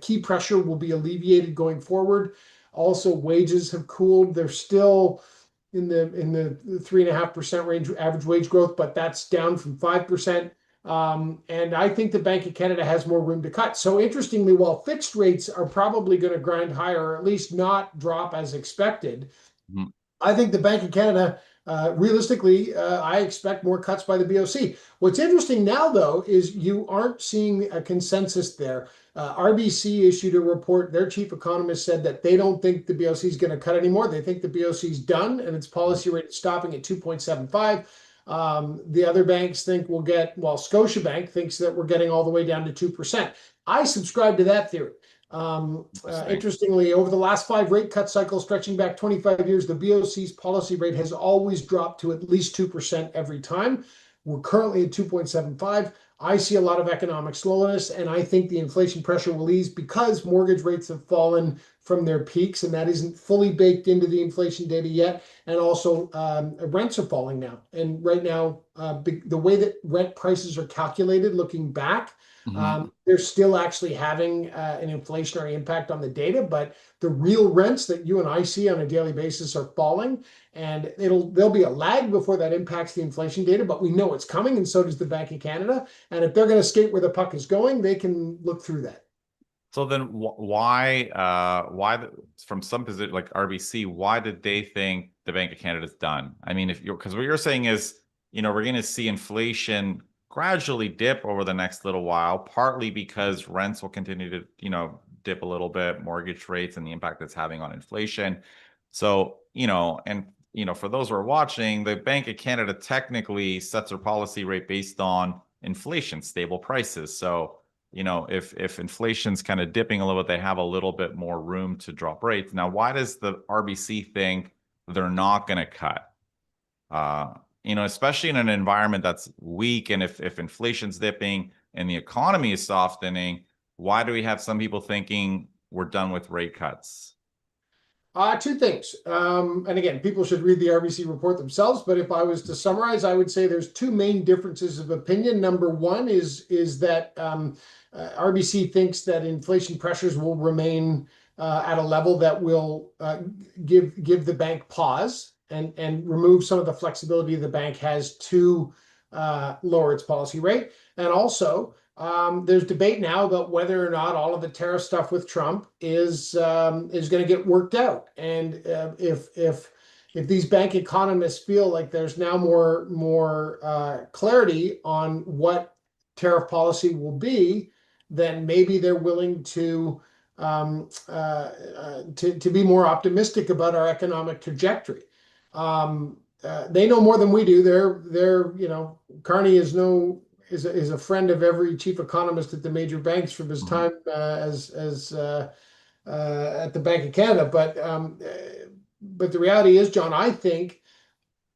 key pressure will be alleviated going forward. Also, wages have cooled. They're still in the 3.5% range average wage growth, but that's down from 5%. And I think the Bank of Canada has more room to cut. So interestingly, while fixed rates are probably going to grind higher, or at least not drop as expected, I think the Bank of Canada, realistically, I expect more cuts by the BOC. What's interesting now, though, is you aren't seeing a consensus there. RBC issued a report. Their chief economist said that they don't think the BOC is going to cut anymore. They think the BOC is done and its policy rate is stopping at 2.75. The other banks think we'll get, well, Scotiabank thinks that we're getting all the way down to 2%. I subscribe to that theory. Interestingly, over the last 5 rate cut cycles stretching back 25 years, the BOC's policy rate has always dropped to at least 2% every time. We're currently at 2.75. I see a lot of economic slowness, and I think the inflation pressure will ease because mortgage rates have fallen from their peaks, and that isn't fully baked into the inflation data yet. And also, rents are falling now. And right now, the way that rent prices are calculated, looking back, they're still actually having an inflationary impact on the data, but the real rents that you and I see on a daily basis are falling, and there'll be a lag before that impacts the inflation data, but we know it's coming, and so does the Bank of Canada. And if they're going to skate where the puck is going, they can look through that. So then why from some position like RBC, why did they think the Bank of Canada is done? I mean, because what you're saying is, we're going to see inflation gradually dip over the next little while, partly because rents will continue to, dip a little bit, mortgage rates and the impact it's having on inflation. So, for those who are watching, the Bank of Canada technically sets their policy rate based on inflation, stable prices. So, if inflation's kind of dipping a little bit, they have a little bit more room to drop rates. Now, why does the RBC think they're not going to cut? Especially in an environment that's weak, and if inflation's dipping and the economy is softening, why do we have some people thinking we're done with rate cuts? Two things. And again, people should read the RBC report themselves. But if I was to summarize, I would say there's two main differences of opinion. Number one is that RBC thinks that inflation pressures will remain at a level that will give the bank pause and remove some of the flexibility the bank has to lower its policy rate. And also, there's debate now about whether or not all of the tariff stuff with Trump is going to get worked out. And if these bank economists feel like there's now more clarity on what tariff policy will be, then maybe they're willing to be more optimistic about our economic trajectory. They know more than we do. Carney is a friend of every chief economist at the major banks from his time as at the Bank of Canada. But the reality is, John, I think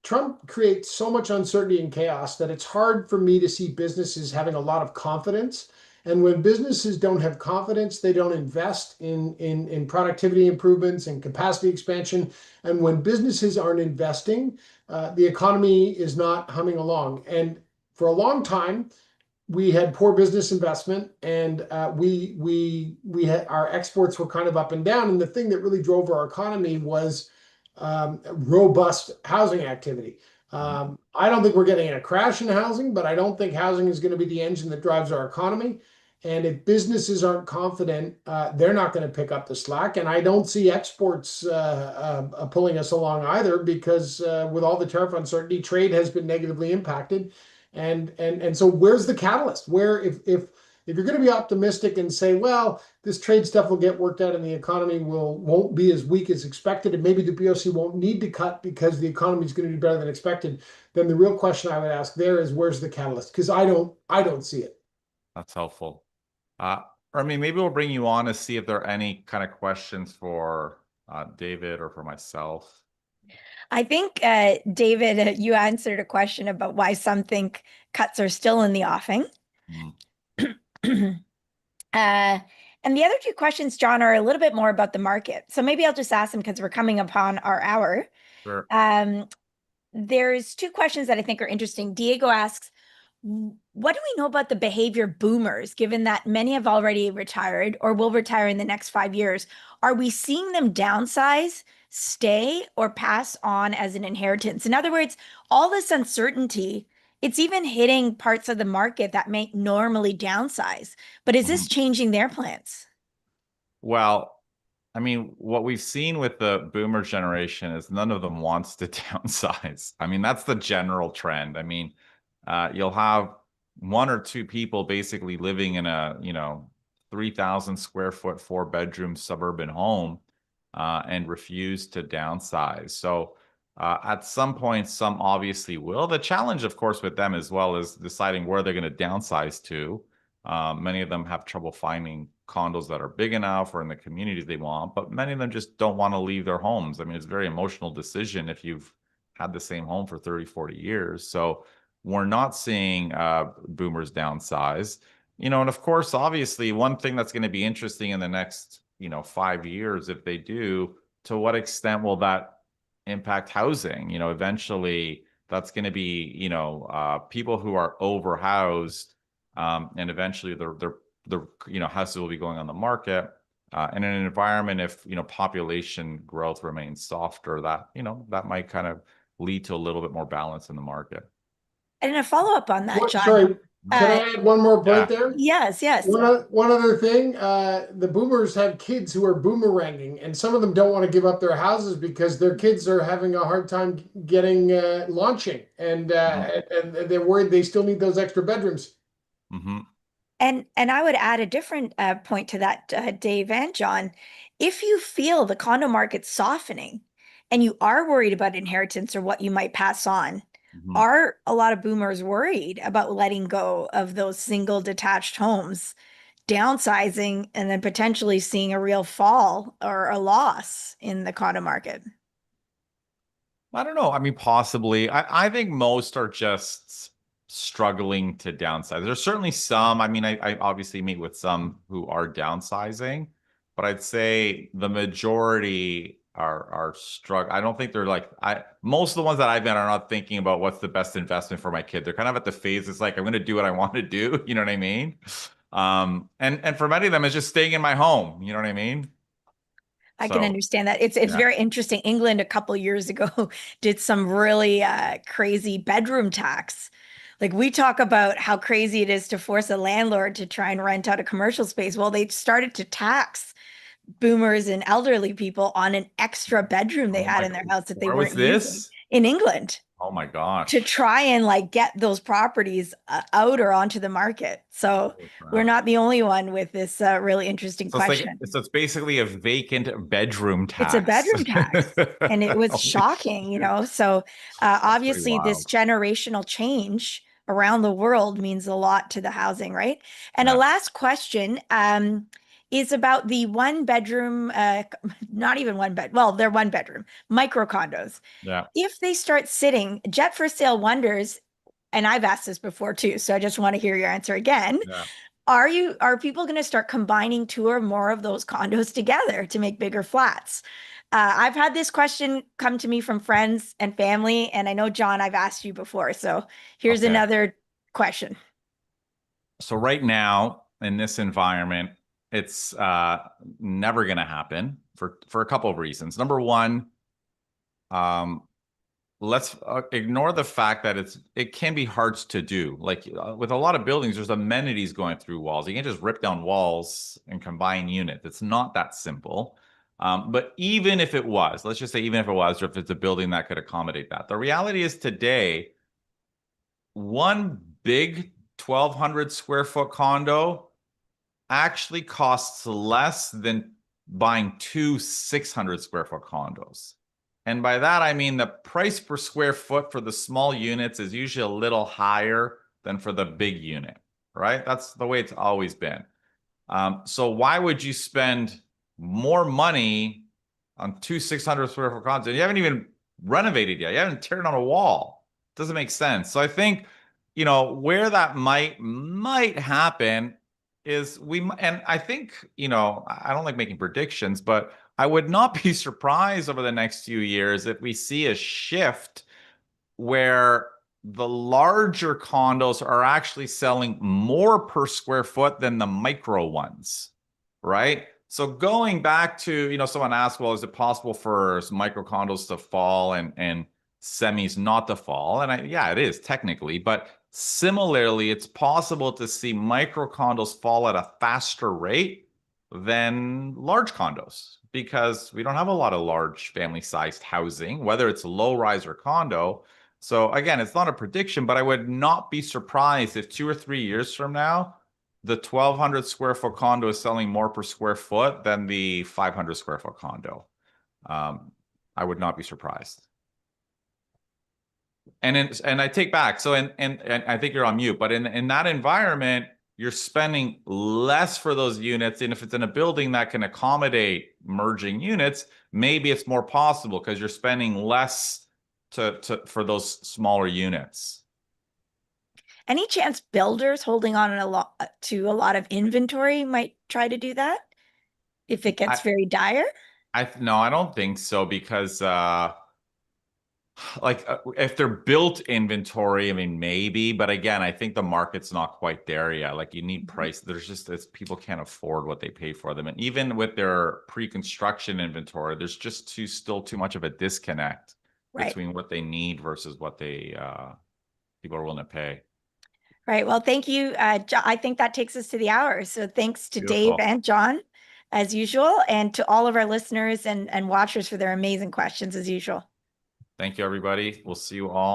Trump creates so much uncertainty and chaos that it's hard for me to see businesses having a lot of confidence. And when businesses don't have confidence, they don't invest in productivity improvements and capacity expansion. And when businesses aren't investing, the economy is not humming along. And for a long time, we had poor business investment, and we had our exports were kind of up and down. And the thing that really drove our economy was robust housing activity. I don't think we're getting a crash in housing, but I don't think housing is going to be the engine that drives our economy. And if businesses aren't confident, they're not going to pick up the slack. And I don't see exports pulling us along either, because with all the tariff uncertainty, trade has been negatively impacted. And so where's the catalyst? Where if you're going to be optimistic and say, well, this trade stuff will get worked out and the economy won't be as weak as expected, and maybe the BOC won't need to cut because the economy is going to be better than expected, then the real question I would ask there is, where's the catalyst? Because I don't see it. That's helpful. Urmi, maybe we'll bring you on to see if there are any kind of questions for David or for myself. I think, David, you answered a question about why some think cuts are still in the offing. And the other two questions, John, are a little bit more about the market. So maybe I'll just ask them because we're coming upon our hour. Sure. There's two questions that I think are interesting. Diego asks, what do we know about the behavior of boomers, given that many have already retired or will retire in the next 5 years? Are we seeing them downsize, stay, or pass on as an inheritance? In other words, all this uncertainty, it's even hitting parts of the market that may normally downsize. But is this changing their plans? Well, I mean, what we've seen with the boomer generation is none of them wants to downsize. I mean, that's the general trend. I mean, you'll have one or two people basically living in a 3,000 square foot, 4-bedroom suburban home and refuse to downsize. So at some point, some obviously will. The challenge, of course, with them as well is deciding where they're going to downsize to. Many of them have trouble finding condos that are big enough or in the communities they want, but many of them just don't want to leave their homes. I mean, it's a very emotional decision if you've had the same home for 30, 40 years. So we're not seeing boomers downsize. And of course, obviously, one thing that's going to be interesting in the next 5 years, if they do, to what extent will that impact housing? Eventually that's going to be people who are overhoused, and eventually their houses will be going on the market, and in an environment, if population growth remains softer, that that might kind of lead to a little bit more balance in the market. And a follow-up on that, John. Sorry, can I add one more point there? Yes. One other thing, the boomers have kids who are boomeranging, and some of them don't want to give up their houses because their kids are having a hard time getting launching, and they're worried they still need those extra bedrooms. And I would add a different point to that, Dave and John. If you feel the condo market's softening and you are worried about inheritance or what you might pass on, are a lot of boomers worried about letting go of those single detached homes, downsizing, and then potentially seeing a real fall or a loss in the condo market? I don't know. I mean, possibly. I think most are just struggling to downsize. There's certainly some. I mean, I obviously meet with some who are downsizing, but I'd say the majority are struggle. I don't think they're like, most of the ones that I've been are not thinking about what's the best investment for my kid. They're kind of at the phase, it's like, I'm going to do what I want to do. You know what I mean? And for many of them, it's just staying in my home. You know what I mean? I can understand that. It's very interesting. England a couple years ago did some really crazy bedroom tax. Like, we talk about how crazy it is to force a landlord to try and rent out a commercial space. Well, they started to tax boomers and elderly people on an extra bedroom they had in their house that they weren't using in England. Oh my gosh. To try and like get those properties out or onto the market. So we're not the only one with this really interesting question. So it's basically a vacant bedroom tax. It's a bedroom tax. And it was shocking, you know. So obviously this generational change around the world means a lot to the housing, right? And a last question is about the one bedroom, not even one bed. Well, they're one bedroom micro condos. Yeah. If they start sitting, Jet for Sale wonders, and I've asked this before too, so I just want to hear your answer again. Yeah. Are people going to start combining 2 or more of those condos together to make bigger flats? I've had this question come to me from friends and family, and I know, John, I've asked you before. So here's another question. So right now in this environment, it's never going to happen for a couple of reasons. Number one, let's ignore the fact that it can be hard to do. Like with a lot of buildings, there's amenities going through walls. You can't just rip down walls and combine units. It's not that simple. But even if it was, let's just say even if it was, or if it's a building that could accommodate that, the reality is today, one big 1,200 square foot condo actually costs less than buying 2 600 square foot condos. And by that, I mean the price per square foot for the small units is usually a little higher than for the big unit, right? That's the way it's always been. So why would you spend more money on 2 600 square foot condos? And you haven't even renovated yet. You haven't teared down a wall. It doesn't make sense. So I think, you know, where that might happen is and I think, you know, I don't like making predictions, but I would not be surprised over the next few years if we see a shift where the larger condos are actually selling more per square foot than the micro ones, right? So going back to, you know, someone asked, well, is it possible for micro condos to fall and semis not to fall? And yeah, it is technically, but similarly, it's possible to see micro condos fall at a faster rate than large condos because we don't have a lot of large family-sized housing, whether it's low rise or condo. So again, it's not a prediction, but I would not be surprised if 2 or 3 years from now, the 1,200 square foot condo is selling more per square foot than the 500 square foot condo. I would not be surprised. And I take back. So and I think you're on mute, but in that environment, you're spending less for those units. And if it's in a building that can accommodate merging units, maybe it's more possible because you're spending less for those smaller units. Any chance builders holding on to a lot of inventory might try to do that if it gets very dire? No, I don't think so because if they're built inventory, I mean, maybe, but again, I think the market's not quite there yet. Like you need price. There's just people can't afford what they pay for them. And even with their pre-construction inventory, there's just still too much of a disconnect between what they need versus what people are willing to pay. Right. Well, thank you. I think that takes us to the hour. So thanks to Dave and John, as usual, and to all of our listeners and watchers for their amazing questions, as usual. Thank you, everybody. We'll see you all